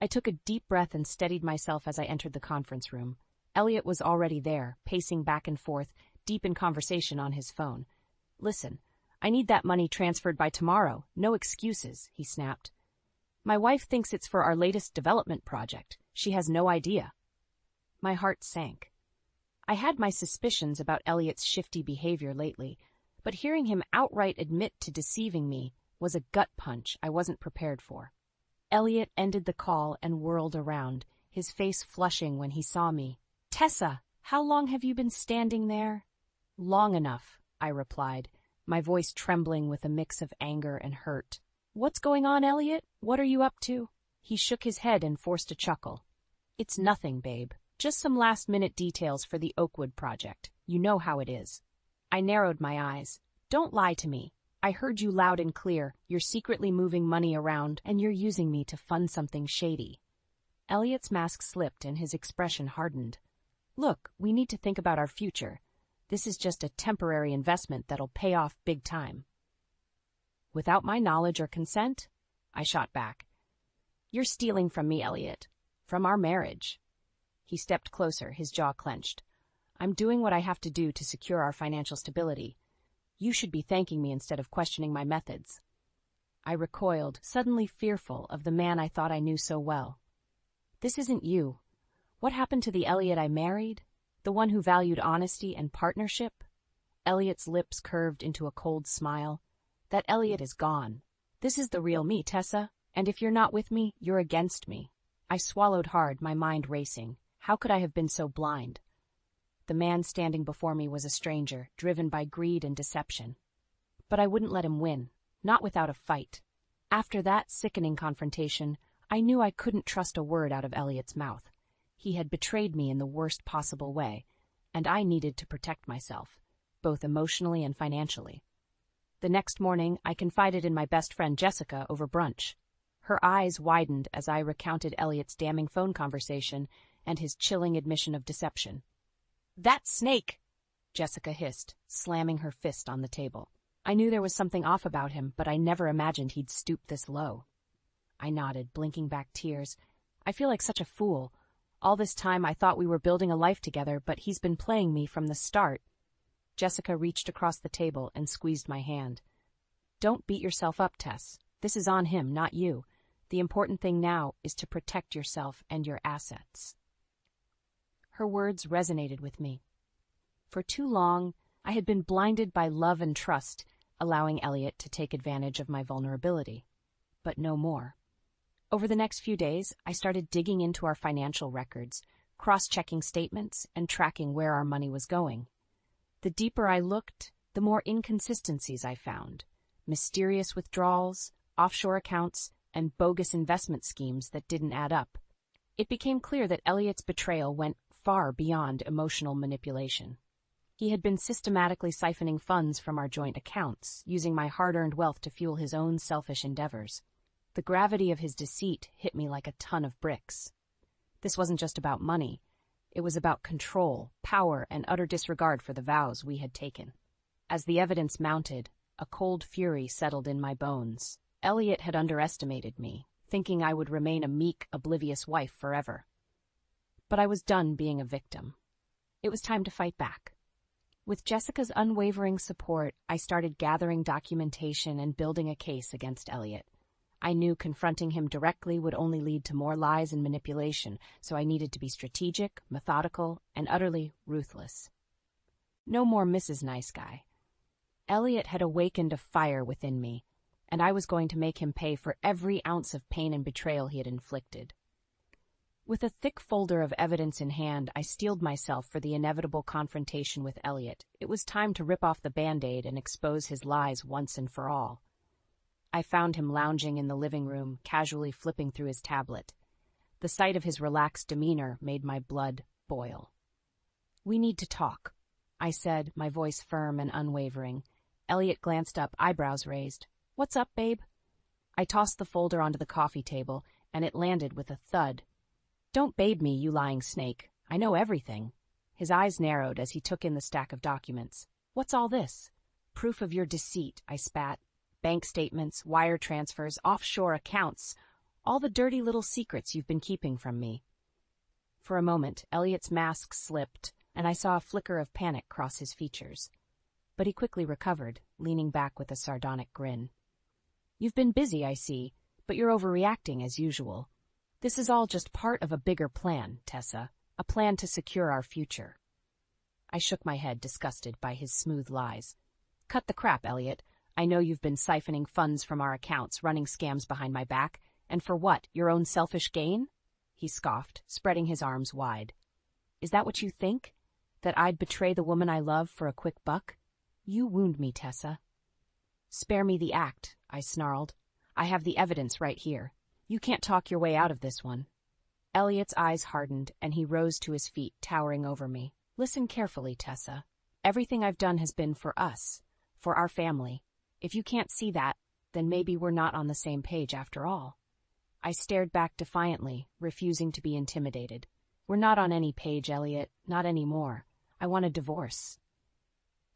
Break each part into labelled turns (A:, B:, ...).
A: I took a deep breath and steadied myself as I entered the conference room. Elliot was already there, pacing back and forth, deep in conversation on his phone. "Listen, I need that money transferred by tomorrow. No excuses," he snapped. "My wife thinks it's for our latest development project. She has no idea." My heart sank. I had my suspicions about Elliot's shifty behavior lately, but hearing him outright admit to deceiving me was a gut punch I wasn't prepared for. Elliot ended the call and whirled around, his face flushing when he saw me. "Tessa, how long have you been standing there?" "Long enough," I replied, my voice trembling with a mix of anger and hurt. "What's going on, Elliot? What are you up to?" He shook his head and forced a chuckle. "It's nothing, babe. Just some last-minute details for the Oakwood project. You know how it is." I narrowed my eyes. "Don't lie to me. I heard you loud and clear. You're secretly moving money around, and you're using me to fund something shady." Elliot's mask slipped and his expression hardened. "Look, we need to think about our future. This is just a temporary investment that'll pay off big time." "Without my knowledge or consent?" I shot back. "You're stealing from me, Elliot. From our marriage." He stepped closer, his jaw clenched. "I'm doing what I have to do to secure our financial stability. You should be thanking me instead of questioning my methods." I recoiled, suddenly fearful of the man I thought I knew so well. "This isn't you. What happened to the Elliot I married? The one who valued honesty and partnership?" Elliot's lips curved into a cold smile. "That Elliot is gone. This is the real me, Tessa, and if you're not with me, you're against me." I swallowed hard, my mind racing. How could I have been so blind? The man standing before me was a stranger, driven by greed and deception. But I wouldn't let him win, not without a fight. After that sickening confrontation, I knew I couldn't trust a word out of Elliot's mouth. He had betrayed me in the worst possible way, and I needed to protect myself, both emotionally and financially. The next morning, I confided in my best friend Jessica over brunch. Her eyes widened as I recounted Elliot's damning phone conversation and his chilling admission of deception. "That snake!" Jessica hissed, slamming her fist on the table. I knew there was something off about him, but I never imagined he'd stoop this low. I nodded, blinking back tears. "I feel like such a fool. All this time I thought we were building a life together, but he's been playing me from the start." Jessica reached across the table and squeezed my hand. "Don't beat yourself up, Tess. This is on him, not you. The important thing now is to protect yourself and your assets." Her words resonated with me. For too long, I had been blinded by love and trust, allowing Elliot to take advantage of my vulnerability. But no more. Over the next few days, I started digging into our financial records, cross-checking statements, and tracking where our money was going. The deeper I looked, the more inconsistencies I found. Mysterious withdrawals, offshore accounts, and bogus investment schemes that didn't add up. It became clear that Elliot's betrayal went far beyond emotional manipulation. He had been systematically siphoning funds from our joint accounts, using my hard-earned wealth to fuel his own selfish endeavors. The gravity of his deceit hit me like a ton of bricks. This wasn't just about money. It was about control, power, and utter disregard for the vows we had taken. As the evidence mounted, a cold fury settled in my bones. Elliot had underestimated me, thinking I would remain a meek, oblivious wife forever. But I was done being a victim. It was time to fight back. With Jessica's unwavering support, I started gathering documentation and building a case against Elliot. I knew confronting him directly would only lead to more lies and manipulation, so I needed to be strategic, methodical, and utterly ruthless. No more Mrs. Nice Guy. Elliot had awakened a fire within me, and I was going to make him pay for every ounce of pain and betrayal he had inflicted. With a thick folder of evidence in hand, I steeled myself for the inevitable confrontation with Elliot. It was time to rip off the Band-Aid and expose his lies once and for all. I found him lounging in the living room, casually flipping through his tablet. The sight of his relaxed demeanor made my blood boil. "We need to talk," I said, my voice firm and unwavering. Elliot glanced up, eyebrows raised. "What's up, babe?" I tossed the folder onto the coffee table, and it landed with a thud. "Don't babe me, you lying snake. I know everything." His eyes narrowed as he took in the stack of documents. "What's all this?" "Proof of your deceit," I spat. "Bank statements, wire transfers, offshore accounts, All the dirty little secrets you've been keeping from me. For a moment, Elliot's mask slipped, and I saw a flicker of panic cross his features. But he quickly recovered, leaning back with a sardonic grin. You've been busy, I see, but you're overreacting as usual. This is all just part of a bigger plan, Tessa, a plan to secure our future. I shook my head, disgusted by his smooth lies. Cut the crap, Elliot. I know you've been siphoning funds from our accounts, running scams behind my back. And for what, your own selfish gain? He scoffed, spreading his arms wide. Is that what you think? That I'd betray the woman I love for a quick buck? You wound me, Tessa. Spare me the act, I snarled. I have the evidence right here. You can't talk your way out of this one. Elliot's eyes hardened, and he rose to his feet, towering over me. Listen carefully, Tessa. Everything I've done has been for us, for our family. If you can't see that, then maybe we're not on the same page after all. I stared back defiantly, refusing to be intimidated. We're not on any page, Elliot, not anymore. I want a divorce.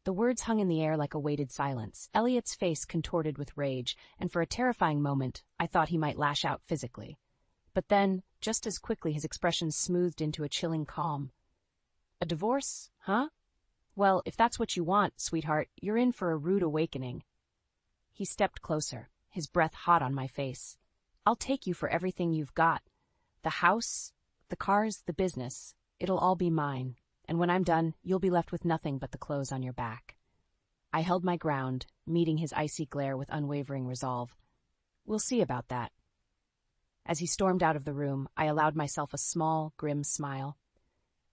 A: The words hung in the air like a weighted silence. Elliot's face contorted with rage, and for a terrifying moment, I thought he might lash out physically. But then, just as quickly, his expression smoothed into a chilling calm. A divorce, huh? Well, if that's what you want, sweetheart, you're in for a rude awakening. He stepped closer, his breath hot on my face. I'll take you for everything you've got. The house, the cars, the business. It'll all be mine. And when I'm done, you'll be left with nothing but the clothes on your back. I held my ground, meeting his icy glare with unwavering resolve. We'll see about that. As he stormed out of the room, I allowed myself a small, grim smile.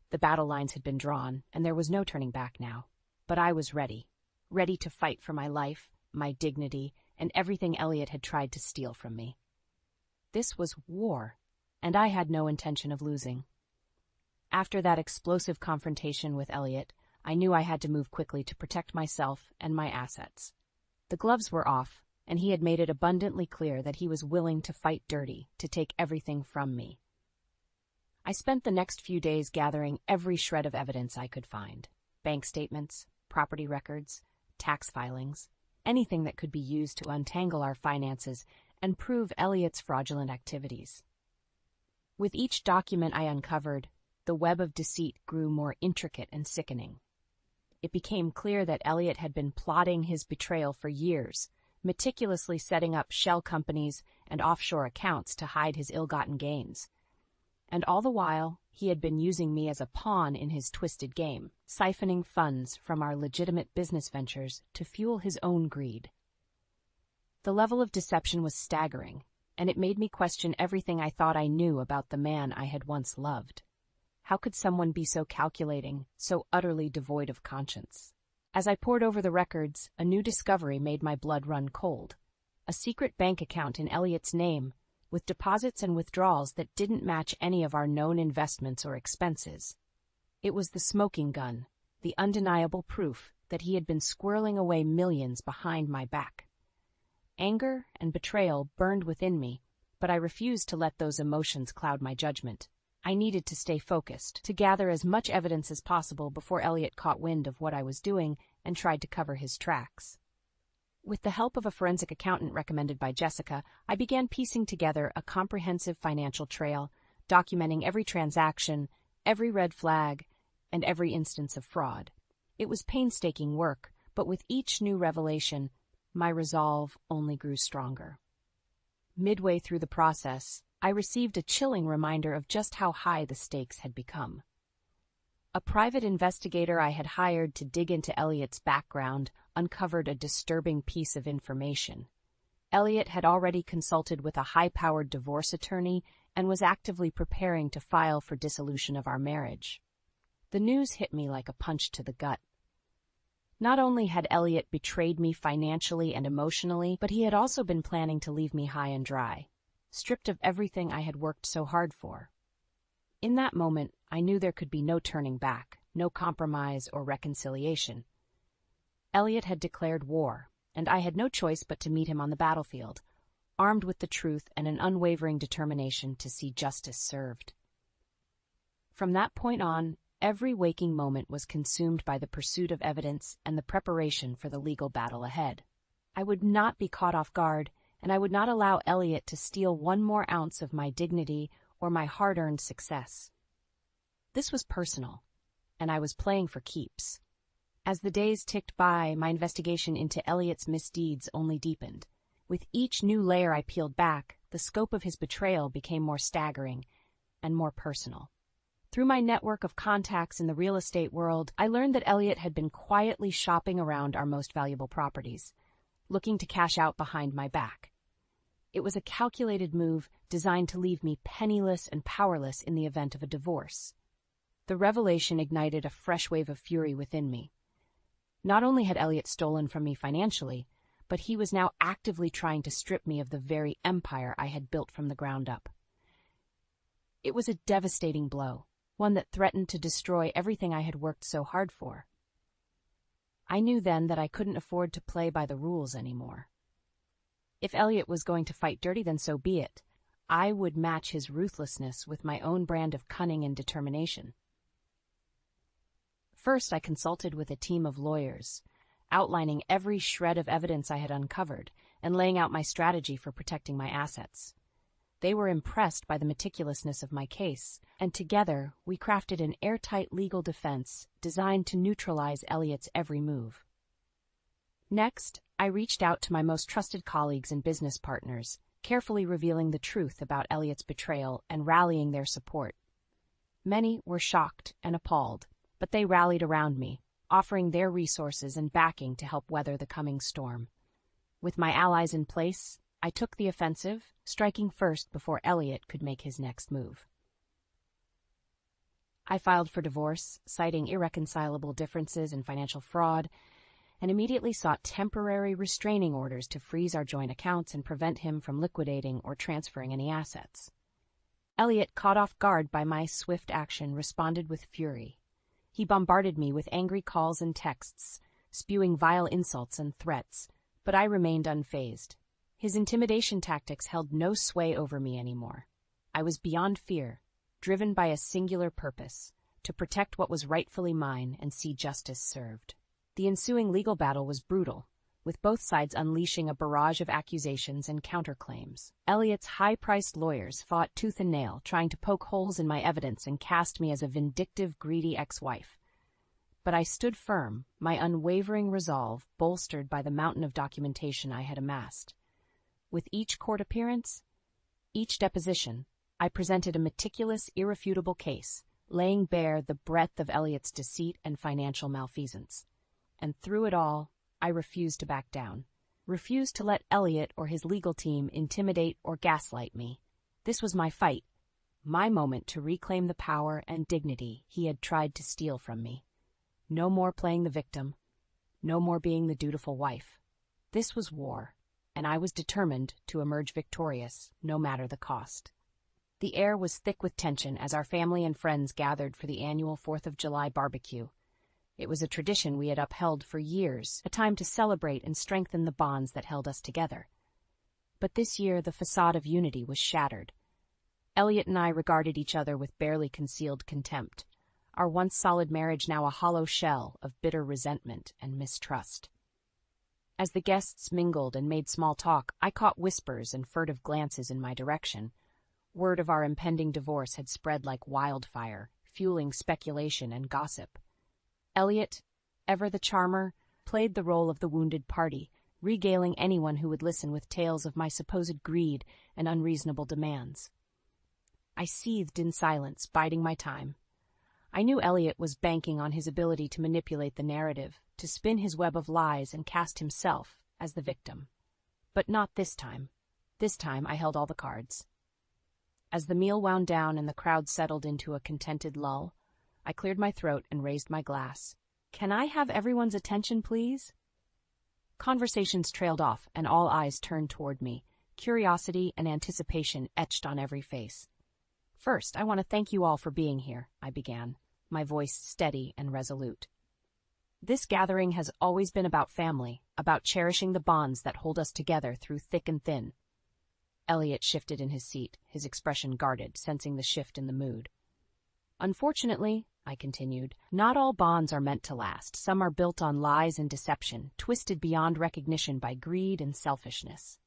A: The battle lines had been drawn, and there was no turning back now. But I was ready to fight for my life, my dignity, and everything Elliot had tried to steal from me. This was war, and I had no intention of losing. After that explosive confrontation with Elliot, I knew I had to move quickly to protect myself and my assets. The gloves were off, and he had made it abundantly clear that he was willing to fight dirty, to take everything from me. I spent the next few days gathering every shred of evidence I could find. Bank statements, property records, tax filings, anything that could be used to untangle our finances and prove Elliot's fraudulent activities. With each document I uncovered, the web of deceit grew more intricate and sickening. It became clear that Elliot had been plotting his betrayal for years, meticulously setting up shell companies and offshore accounts to hide his ill-gotten gains. And all the while, he had been using me as a pawn in his twisted game, siphoning funds from our legitimate business ventures to fuel his own greed. The level of deception was staggering, and it made me question everything I thought I knew about the man I had once loved. How could someone be so calculating, so utterly devoid of conscience? As I pored over the records, a new discovery made my blood run cold. A secret bank account in Elliot's name, with deposits and withdrawals that didn't match any of our known investments or expenses. It was the smoking gun, the undeniable proof that he had been squirreling away millions behind my back. Anger and betrayal burned within me, but I refused to let those emotions cloud my judgment. I needed to stay focused, to gather as much evidence as possible before Elliot caught wind of what I was doing and tried to cover his tracks. With the help of a forensic accountant recommended by Jessica, I began piecing together a comprehensive financial trail, documenting every transaction, every red flag, and every instance of fraud. It was painstaking work, but with each new revelation, my resolve only grew stronger. Midway through the process, I received a chilling reminder of just how high the stakes had become. A private investigator I had hired to dig into Elliot's background uncovered a disturbing piece of information. Elliot had already consulted with a high-powered divorce attorney and was actively preparing to file for dissolution of our marriage. The news hit me like a punch to the gut. Not only had Elliot betrayed me financially and emotionally, but he had also been planning to leave me high and dry, stripped of everything I had worked so hard for. In that moment, I knew there could be no turning back, no compromise or reconciliation. Elliot had declared war, and I had no choice but to meet him on the battlefield, armed with the truth and an unwavering determination to see justice served. From that point on, every waking moment was consumed by the pursuit of evidence and the preparation for the legal battle ahead. I would not be caught off guard, and I would not allow Elliot to steal one more ounce of my dignity or my hard-earned success. This was personal, and I was playing for keeps. As the days ticked by, my investigation into Elliot's misdeeds only deepened. With each new layer I peeled back, the scope of his betrayal became more staggering and more personal. Through my network of contacts in the real estate world, I learned that Elliot had been quietly shopping around our most valuable properties, looking to cash out behind my back. It was a calculated move designed to leave me penniless and powerless in the event of a divorce. The revelation ignited a fresh wave of fury within me. Not only had Elliot stolen from me financially, but he was now actively trying to strip me of the very empire I had built from the ground up. It was a devastating blow, one that threatened to destroy everything I had worked so hard for. I knew then that I couldn't afford to play by the rules anymore. If Elliot was going to fight dirty, then so be it. I would match his ruthlessness with my own brand of cunning and determination. First, I consulted with a team of lawyers, outlining every shred of evidence I had uncovered and laying out my strategy for protecting my assets. They were impressed by the meticulousness of my case, and together we crafted an airtight legal defense designed to neutralize Elliot's every move. Next, I reached out to my most trusted colleagues and business partners, carefully revealing the truth about Elliot's betrayal and rallying their support. Many were shocked and appalled, but they rallied around me, offering their resources and backing to help weather the coming storm. With my allies in place, I took the offensive, striking first before Elliot could make his next move. I filed for divorce, citing irreconcilable differences and financial fraud, and immediately sought temporary restraining orders to freeze our joint accounts and prevent him from liquidating or transferring any assets. Elliot, caught off guard by my swift action, responded with fury. He bombarded me with angry calls and texts, spewing vile insults and threats, but I remained unfazed. His intimidation tactics held no sway over me anymore. I was beyond fear, driven by a singular purpose, to protect what was rightfully mine and see justice served. The ensuing legal battle was brutal, with both sides unleashing a barrage of accusations and counterclaims. Elliot's high-priced lawyers fought tooth and nail, trying to poke holes in my evidence and cast me as a vindictive, greedy ex-wife. But I stood firm, my unwavering resolve bolstered by the mountain of documentation I had amassed. With each court appearance, each deposition, I presented a meticulous, irrefutable case, laying bare the breadth of Elliot's deceit and financial malfeasance. And through it all, I refused to back down, refused to let Elliot or his legal team intimidate or gaslight me. This was my fight, my moment to reclaim the power and dignity he had tried to steal from me. No more playing the victim, no more being the dutiful wife. This was war, and I was determined to emerge victorious, no matter the cost. The air was thick with tension as our family and friends gathered for the annual 4th of July barbecue. It was a tradition we had upheld for years, a time to celebrate and strengthen the bonds that held us together. But this year the facade of unity was shattered. Elliot and I regarded each other with barely concealed contempt, our once solid marriage now a hollow shell of bitter resentment and mistrust. As the guests mingled and made small talk, I caught whispers and furtive glances in my direction. Word of our impending divorce had spread like wildfire, fueling speculation and gossip. Elliot, ever the charmer, played the role of the wounded party, regaling anyone who would listen with tales of my supposed greed and unreasonable demands. I seethed in silence, biding my time. I knew Elliot was banking on his ability to manipulate the narrative, to spin his web of lies and cast himself as the victim. But not this time. This time I held all the cards. As the meal wound down and the crowd settled into a contented lull, I cleared my throat and raised my glass. "Can I have everyone's attention, please?" Conversations trailed off, and all eyes turned toward me. Curiosity and anticipation etched on every face. "First, I want to thank you all for being here," I began, my voice steady and resolute. "This gathering has always been about family, about cherishing the bonds that hold us together through thick and thin." Elliot shifted in his seat, his expression guarded, sensing the shift in the mood. "Unfortunately," I continued, "not all bonds are meant to last. Some are built on lies and deception, twisted beyond recognition by greed and selfishness."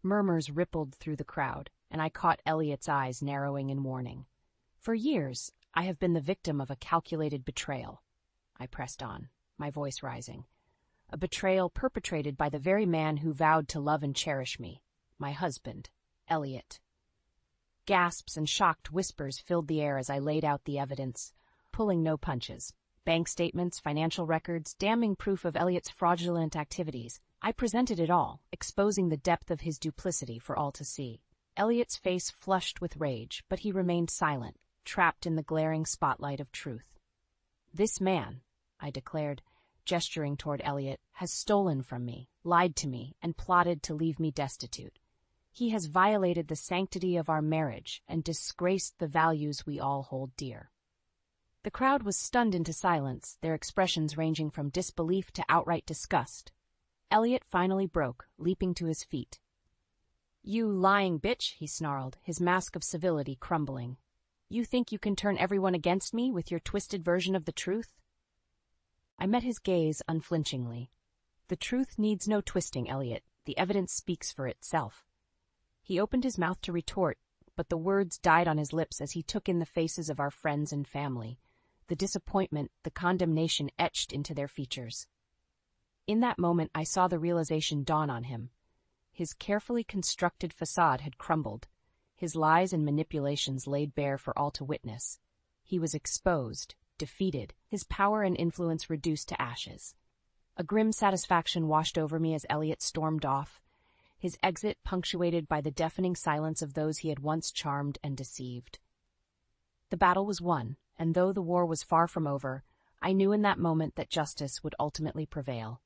A: Murmurs rippled through the crowd, and I caught Elliot's eyes narrowing in warning. For years, I have been the victim of a calculated betrayal. I pressed on, my voice rising. A betrayal perpetrated by the very man who vowed to love and cherish me, my husband, Elliot. Gasps and shocked whispers filled the air as I laid out the evidence, pulling no punches. Bank statements, financial records, damning proof of Elliot's fraudulent activities. I presented it all, exposing the depth of his duplicity for all to see. Elliot's face flushed with rage, but he remained silent, trapped in the glaring spotlight of truth. "This man," I declared, gesturing toward Elliot, "has stolen from me, lied to me, and plotted to leave me destitute. He has violated the sanctity of our marriage and disgraced the values we all hold dear." The crowd was stunned into silence, their expressions ranging from disbelief to outright disgust. Elliot finally broke, leaping to his feet. "You lying bitch," he snarled, his mask of civility crumbling. "You think you can turn everyone against me with your twisted version of the truth?" I met his gaze unflinchingly. "The truth needs no twisting, Elliot. The evidence speaks for itself." He opened his mouth to retort, but the words died on his lips as he took in the faces of our friends and family. The disappointment, the condemnation etched into their features. In that moment, I saw the realization dawn on him. His carefully constructed facade had crumbled, his lies and manipulations laid bare for all to witness. He was exposed, defeated, his power and influence reduced to ashes. A grim satisfaction washed over me as Elliot stormed off, his exit punctuated by the deafening silence of those he had once charmed and deceived. The battle was won, and though the war was far from over, I knew in that moment that justice would ultimately prevail.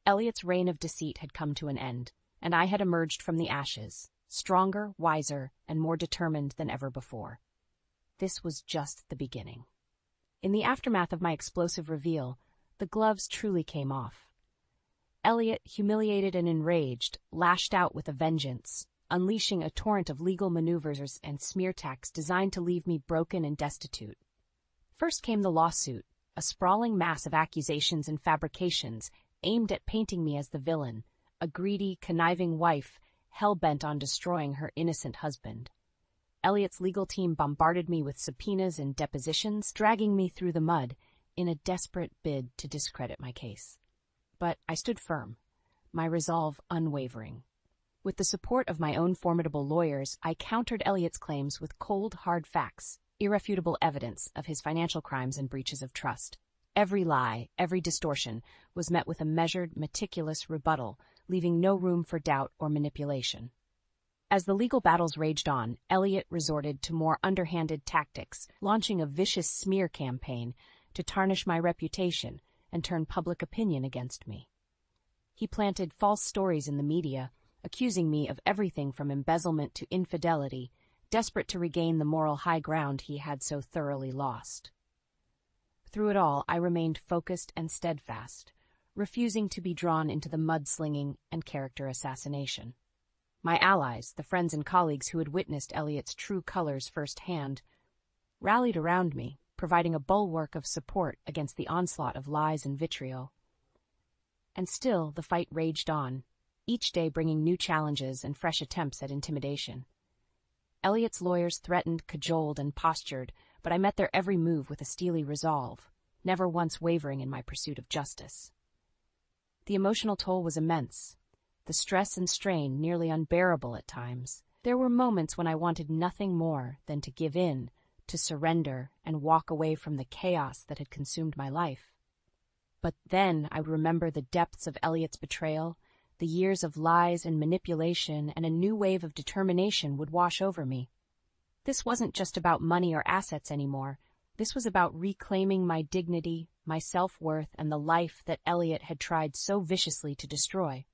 A: Elliot's reign of deceit had come to an end, and I had emerged from the ashes, stronger, wiser, and more determined than ever before. This was just the beginning. In the aftermath of my explosive reveal, the gloves truly came off. Elliot, humiliated and enraged, lashed out with a vengeance, unleashing a torrent of legal maneuvers and smear tactics designed to leave me broken and destitute. First came the lawsuit, a sprawling mass of accusations and fabrications aimed at painting me as the villain, a greedy, conniving wife hell-bent on destroying her innocent husband. Elliot's legal team bombarded me with subpoenas and depositions, dragging me through the mud in a desperate bid to discredit my case. But I stood firm, my resolve unwavering. With the support of my own formidable lawyers, I countered Elliot's claims with cold, hard facts, irrefutable evidence of his financial crimes and breaches of trust. Every lie, every distortion, was met with a measured, meticulous rebuttal, leaving no room for doubt or manipulation. As the legal battles raged on, Elliot resorted to more underhanded tactics, launching a vicious smear campaign to tarnish my reputation and turn public opinion against me. He planted false stories in the media, accusing me of everything from embezzlement to infidelity, desperate to regain the moral high ground he had so thoroughly lost. Through it all, I remained focused and steadfast, refusing to be drawn into the mudslinging and character assassination. My allies, the friends and colleagues who had witnessed Elliot's true colors firsthand, rallied around me, providing a bulwark of support against the onslaught of lies and vitriol. And still the fight raged on, each day bringing new challenges and fresh attempts at intimidation. Elliot's lawyers threatened, cajoled, and postured, but I met their every move with a steely resolve, never once wavering in my pursuit of justice. The emotional toll was immense, the stress and strain nearly unbearable at times. There were moments when I wanted nothing more than to give in, to surrender, and walk away from the chaos that had consumed my life. But then I would remember the depths of Elliot's betrayal, the years of lies and manipulation, and a new wave of determination would wash over me. This wasn't just about money or assets anymore. This was about reclaiming my dignity, my self-worth, and the life that Elliot had tried so viciously to destroy.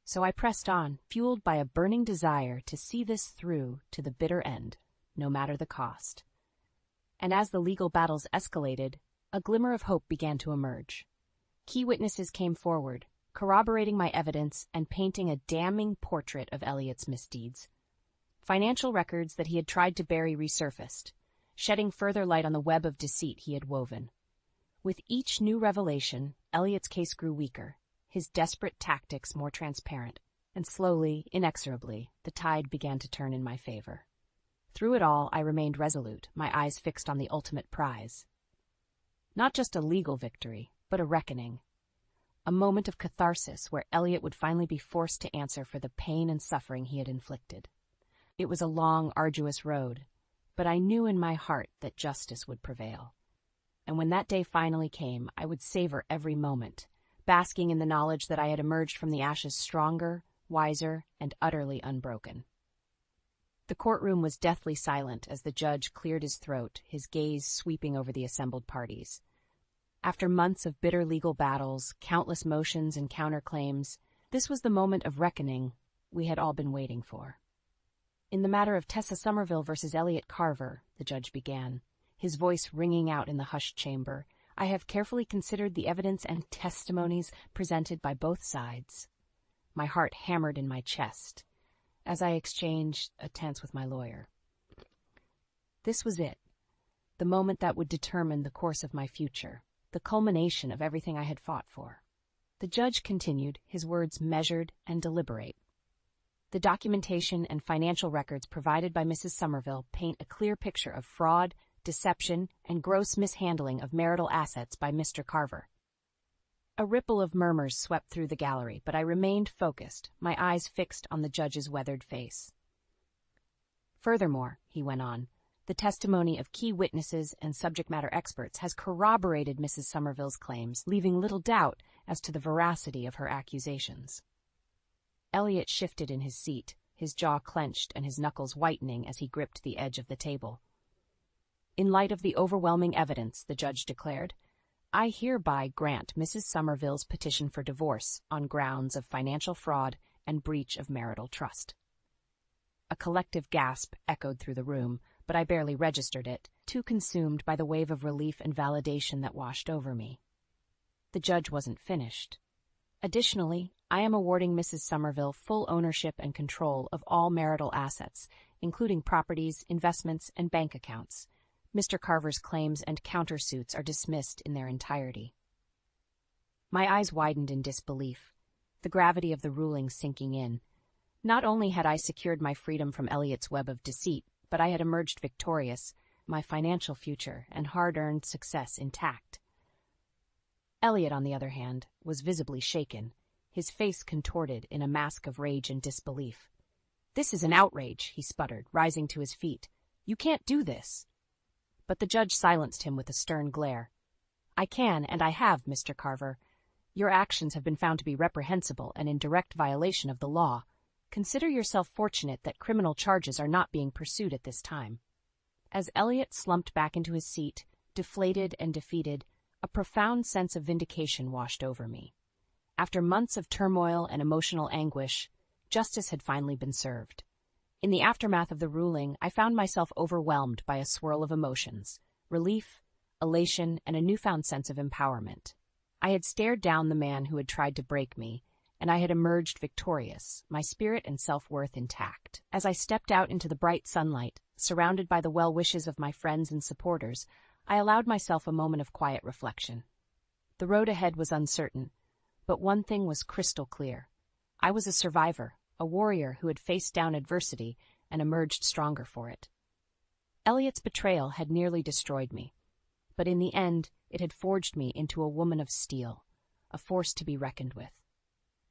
A: So I pressed on, fueled by a burning desire to see this through to the bitter end, no matter the cost. And as the legal battles escalated, a glimmer of hope began to emerge. Key witnesses came forward, corroborating my evidence and painting a damning portrait of Elliot's misdeeds. Financial records that he had tried to bury resurfaced, shedding further light on the web of deceit he had woven. With each new revelation, Elliot's case grew weaker, his desperate tactics more transparent. And slowly, inexorably, the tide began to turn in my favor. Through it all, I remained resolute, my eyes fixed on the ultimate prize. Not just a legal victory, but a reckoning. A moment of catharsis where Elliot would finally be forced to answer for the pain and suffering he had inflicted. It was a long, arduous road, but I knew in my heart that justice would prevail. And when that day finally came, I would savor every moment, basking in the knowledge that I had emerged from the ashes stronger, wiser, and utterly unbroken. The courtroom was deathly silent as the judge cleared his throat, his gaze sweeping over the assembled parties. After months of bitter legal battles, countless motions and counterclaims, this was the moment of reckoning we had all been waiting for. In the matter of Tessa Somerville versus Elliot Carver, the judge began, his voice ringing out in the hushed chamber, I have carefully considered the evidence and testimonies presented by both sides. My heart hammered in my chest as I exchanged a tense with my lawyer. This was it, the moment that would determine the course of my future, the culmination of everything I had fought for. The judge continued, his words measured and deliberate. The documentation and financial records provided by Mrs. Somerville paint a clear picture of fraud, deception, and gross mishandling of marital assets by Mr. Carver. A ripple of murmurs swept through the gallery, but I remained focused, my eyes fixed on the judge's weathered face. Furthermore, he went on, the testimony of key witnesses and subject matter experts has corroborated Mrs. Somerville's claims, leaving little doubt as to the veracity of her accusations. Elliot shifted in his seat, his jaw clenched and his knuckles whitening as he gripped the edge of the table. In light of the overwhelming evidence, the judge declared, I hereby grant Mrs. Somerville's petition for divorce on grounds of financial fraud and breach of marital trust. A collective gasp echoed through the room, but I barely registered it, too consumed by the wave of relief and validation that washed over me. The judge wasn't finished. Additionally, I am awarding Mrs. Somerville full ownership and control of all marital assets, including properties, investments, and bank accounts. Mr. Carver's claims and countersuits are dismissed in their entirety. My eyes widened in disbelief, the gravity of the ruling sinking in. Not only had I secured my freedom from Elliot's web of deceit, but I had emerged victorious, my financial future and hard-earned success intact. Elliot, on the other hand, was visibly shaken, his face contorted in a mask of rage and disbelief. This is an outrage, he sputtered, rising to his feet. You can't do this. But the judge silenced him with a stern glare. I can, and I have, Mr. Carver. Your actions have been found to be reprehensible and in direct violation of the law. Consider yourself fortunate that criminal charges are not being pursued at this time. As Elliot slumped back into his seat, deflated and defeated, a profound sense of vindication washed over me. After months of turmoil and emotional anguish, justice had finally been served. In the aftermath of the ruling, I found myself overwhelmed by a swirl of emotions, relief, elation, and a newfound sense of empowerment. I had stared down the man who had tried to break me, and I had emerged victorious, my spirit and self-worth intact. As I stepped out into the bright sunlight, surrounded by the well wishes of my friends and supporters, I allowed myself a moment of quiet reflection. The road ahead was uncertain, but one thing was crystal clear. I was a survivor, a warrior who had faced down adversity and emerged stronger for it. Elliot's betrayal had nearly destroyed me, but in the end it had forged me into a woman of steel, a force to be reckoned with.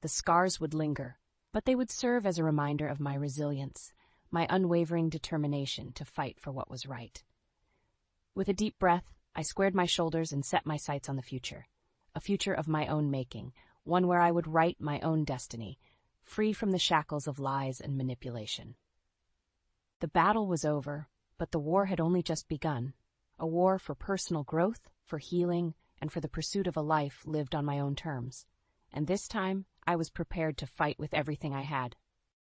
A: The scars would linger, but they would serve as a reminder of my resilience, my unwavering determination to fight for what was right. With a deep breath, I squared my shoulders and set my sights on the future, a future of my own making, one where I would write my own destiny, free from the shackles of lies and manipulation. The battle was over, but the war had only just begun, a war for personal growth, for healing, and for the pursuit of a life lived on my own terms. And this time, I was prepared to fight with everything I had,